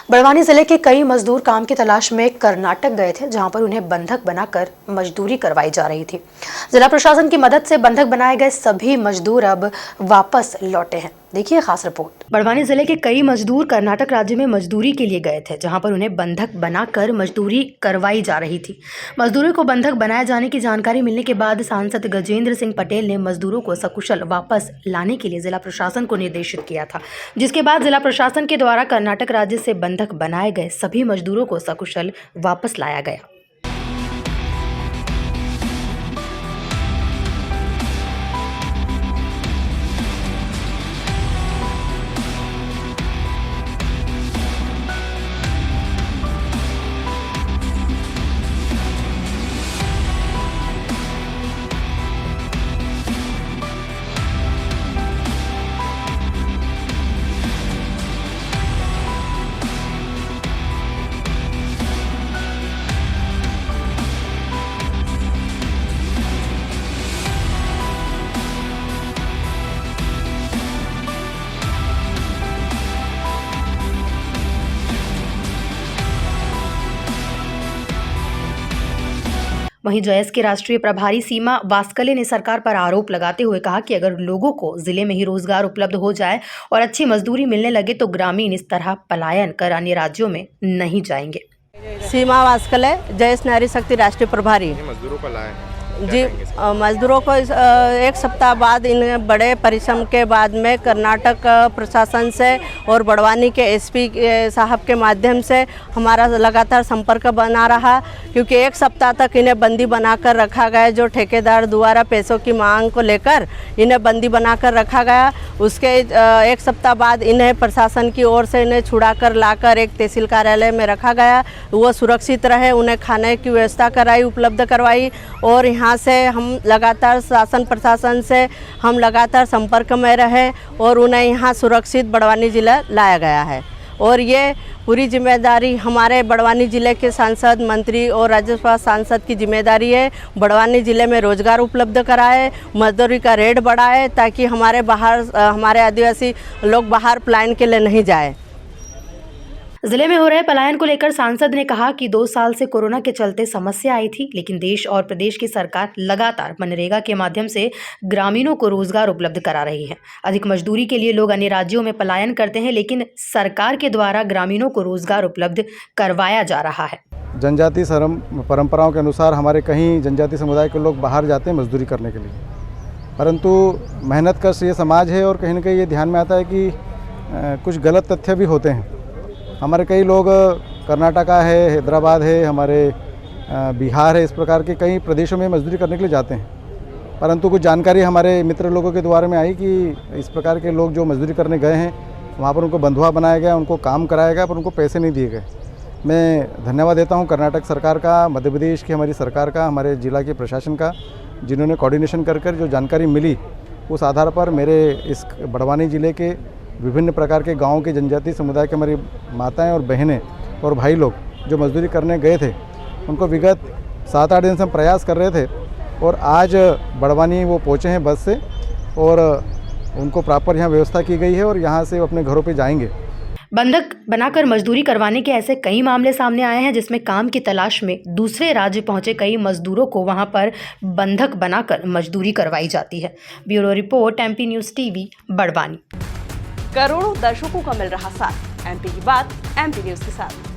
बड़वानी जिले के कई मजदूर काम की तलाश में कर्नाटक गए थे, जहां पर उन्हें बंधक बनाकर मजदूरी करवाई जा रही थी। जिला प्रशासन की मदद से बंधक बनाए गए सभी मजदूर अब वापस लौटे हैं। देखिए खास रिपोर्ट। बड़वानी जिले के कई मजदूर कर्नाटक राज्य में मजदूरी के लिए गए थे, जहां पर उन्हें बंधक बनाकर मजदूरी करवाई जा रही थी। मजदूरों को बंधक बनाए जाने की जानकारी मिलने के बाद सांसद गजेंद्र सिंह पटेल ने मजदूरों को सकुशल वापस लाने के लिए जिला प्रशासन को निर्देशित किया था, जिसके बाद जिला प्रशासन के द्वारा कर्नाटक राज्य से बंधक बनाए गए सभी मजदूरों को सकुशल वापस लाया गया। वहीं जयस के राष्ट्रीय प्रभारी सीमा वास्कले ने सरकार पर आरोप लगाते हुए कहा कि अगर लोगों को जिले में ही रोजगार उपलब्ध हो जाए और अच्छी मजदूरी मिलने लगे तो ग्रामीण इस तरह पलायन कर अन्य राज्यों में नहीं जाएंगे। सीमा वास्कले, जयस नारी शक्ति राष्ट्रीय प्रभारी। मजदूरों को लाए जी, मजदूरों को एक सप्ताह बाद इन बड़े परिश्रम के बाद में कर्नाटक प्रशासन से और बड़वानी के एसपी साहब के माध्यम से हमारा लगातार संपर्क बना रहा, क्योंकि एक सप्ताह तक इन्हें बंदी बनाकर रखा गया। जो ठेकेदार द्वारा पैसों की मांग को लेकर इन्हें बंदी बनाकर रखा गया, उसके एक सप्ताह बाद इन्हें प्रशासन की ओर से इन्हें छुड़ाकर लाकर एक तहसील कार्यालय में रखा गया। वो सुरक्षित रहे, उन्हें खाने की व्यवस्था कराई, उपलब्ध करवाई और यहाँ से हम लगातार शासन प्रशासन से हम लगातार संपर्क में रहे और उन्हें यहाँ सुरक्षित बड़वानी जिला लाया गया है। और ये पूरी जिम्मेदारी हमारे बड़वानी जिले के सांसद, मंत्री और राज्यसभा सांसद की जिम्मेदारी है। बड़वानी जिले में रोजगार उपलब्ध कराए, मजदूरी का रेट बढ़ाए, ताकि हमारे आदिवासी लोग बाहर पलायन के लिए नहीं जाए। जिले में हो रहे पलायन को लेकर सांसद ने कहा कि 2 साल से कोरोना के चलते समस्या आई थी, लेकिन देश और प्रदेश की सरकार लगातार मनरेगा के माध्यम से ग्रामीणों को रोजगार उपलब्ध करा रही है। अधिक मजदूरी के लिए लोग अन्य राज्यों में पलायन करते हैं, लेकिन सरकार के द्वारा ग्रामीणों को रोजगार उपलब्ध करवाया जा रहा है। जनजाति परंपराओं के अनुसार हमारे कहीं जनजाति समुदाय के लोग बाहर जाते हैं मजदूरी करने के लिए, परंतु मेहनत कश ये समाज है और कहीं ना कहीं ये ध्यान में आता है कि कुछ गलत तथ्य भी होते हैं। हमारे कई लोग कर्नाटका है, हैदराबाद है, हमारे बिहार है, इस प्रकार के कई प्रदेशों में मजदूरी करने के लिए जाते हैं, परंतु कुछ जानकारी हमारे मित्र लोगों के द्वारा में आई कि इस प्रकार के लोग जो मजदूरी करने गए हैं वहाँ पर उनको बंधुआ बनाया गया, उनको काम कराया गया, पर उनको पैसे नहीं दिए गए। मैं धन्यवाद देता हूँ कर्नाटक सरकार का, मध्य प्रदेश की हमारी सरकार का, हमारे जिला के प्रशासन का, जिन्होंने कोऑर्डिनेशन कर जो जानकारी मिली उस आधार पर मेरे इस बड़वानी जिले के विभिन्न प्रकार के गाँव के जनजाति समुदाय के हमारी माताएं और बहनें और भाई लोग जो मजदूरी करने गए थे, उनको विगत 7-8 दिन से हम प्रयास कर रहे थे और आज बड़वानी वो पहुँचे हैं बस से और उनको प्रॉपर यहाँ व्यवस्था की गई है और यहाँ से वो अपने घरों पे जाएंगे। बंधक बनाकर मजदूरी करवाने के ऐसे कई मामले सामने आए हैं, जिसमें काम की तलाश में दूसरे राज्य पहुंचे कई मजदूरों को वहां पर बंधक बनाकर मजदूरी करवाई जाती है। Bureau report, MP news TV, Barwani. करोड़ों दर्शकों का मिल रहा साथ, एमपी की बात एमपी न्यूज़ के साथ।